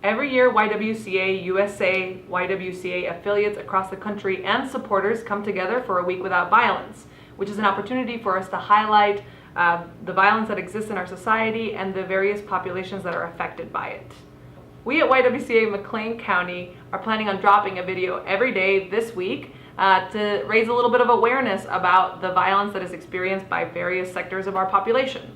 Every year, YWCA, USA, YWCA affiliates across the country and supporters come together for a week without violence, which is an opportunity for us to highlight the violence that exists in our society and the various populations that are affected by it. We at YWCA McLean County are planning on dropping a video every day this week to raise a little bit of awareness about the violence that is experienced by various sectors of our population.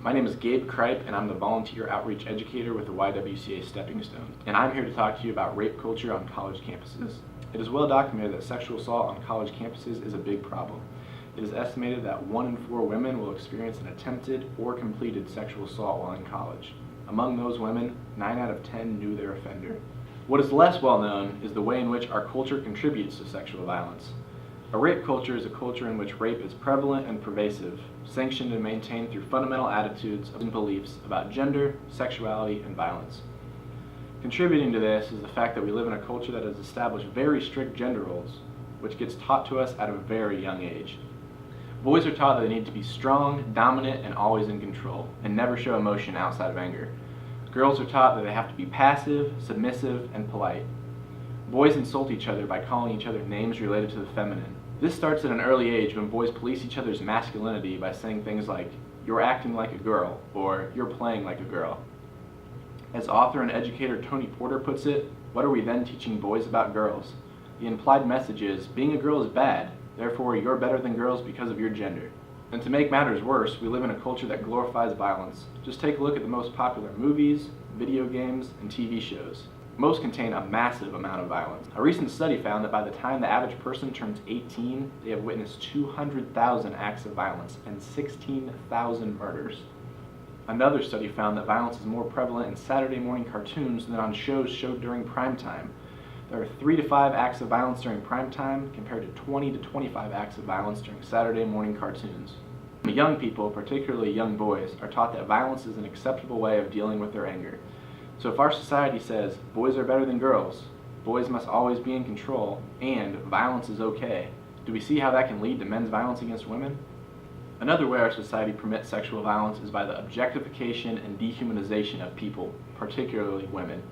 My name is Gabe and I'm the Volunteer Outreach Educator with the YWCA Stepping Stones, and I'm here to talk to you about rape culture on college campuses. It is well documented that sexual assault on college campuses is a big problem. It is estimated that 1 in 4 women will experience an attempted or completed sexual assault while in college. Among those women, 9 out of 10 knew their offender. What is less well known is the way in which our culture contributes to sexual violence. A rape culture is a culture in which rape is prevalent and pervasive, sanctioned and maintained through fundamental attitudes and beliefs about gender, sexuality, and violence. Contributing to this is the fact that we live in a culture that has established very strict gender roles, which gets taught to us at a very young age. Boys are taught that they need to be strong, dominant, and always in control, and never show emotion outside of anger. Girls are taught that they have to be passive, submissive, and polite. Boys insult each other by calling each other names related to the feminine. This starts at an early age when boys police each other's masculinity by saying things like, "You're acting like a girl," or "You're playing like a girl." As author and educator Tony Porter puts it, what are we then teaching boys about girls? The implied message is, being a girl is bad, therefore you're better than girls because of your gender. And to make matters worse, we live in a culture that glorifies violence. Just take a look at the most popular movies, video games, and TV shows. Most contain a massive amount of violence. A recent study found that by the time the average person turns 18, they have witnessed 200,000 acts of violence and 16,000 murders. Another study found that violence is more prevalent in Saturday morning cartoons than on shows showed during prime time. There are 3 to 5 acts of violence during prime time compared to 20 to 25 acts of violence during Saturday morning cartoons. Young people, particularly young boys, are taught that violence is an acceptable way of dealing with their anger. So if our society says boys are better than girls, boys must always be in control, and violence is okay, do we see how that can lead to men's violence against women? Another way our society permits sexual violence is by the objectification and dehumanization of people, particularly women.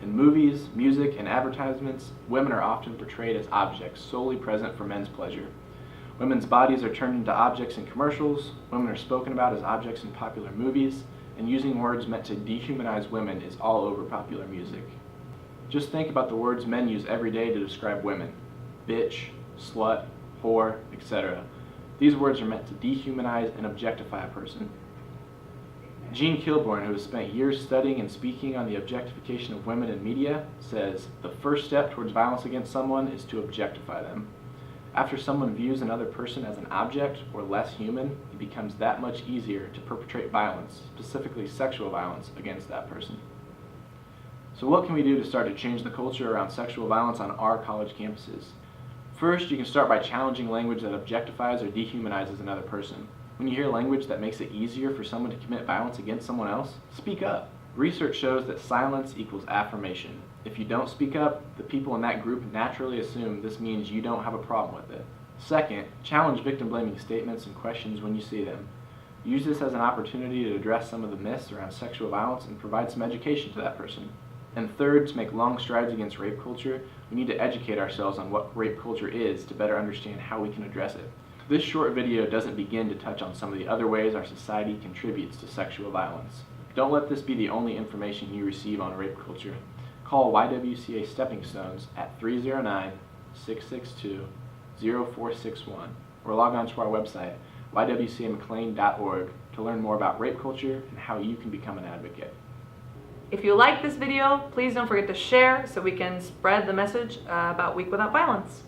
In movies, music, and advertisements, women are often portrayed as objects solely present for men's pleasure. Women's bodies are turned into objects in commercials, women are spoken about as objects in popular movies, and using words meant to dehumanize women is all over popular music. Just think about the words men use every day to describe women: bitch, slut, whore, etc. These words are meant to dehumanize and objectify a person. Gene Kilborn, who has spent years studying and speaking on the objectification of women in media, says, "The first step towards violence against someone is to objectify them. After someone views another person as an object or less human, it becomes that much easier to perpetrate violence, specifically sexual violence, against that person." So what can we do to start to change the culture around sexual violence on our college campuses? First, you can start by challenging language that objectifies or dehumanizes another person. When you hear language that makes it easier for someone to commit violence against someone else, speak up. Research shows that silence equals affirmation. If you don't speak up, the people in that group naturally assume this means you don't have a problem with it. Second, challenge victim-blaming statements and questions when you see them. Use this as an opportunity to address some of the myths around sexual violence and provide some education to that person. And third, to make long strides against rape culture, we need to educate ourselves on what rape culture is to better understand how we can address it. This short video doesn't begin to touch on some of the other ways our society contributes to sexual violence. Don't let this be the only information you receive on rape culture. Call YWCA Stepping Stones at 309-662-0461 or log on to our website, ywcamclean.org, to learn more about rape culture and how you can become an advocate. If you like this video, please don't forget to share so we can spread the message about Week Without Violence.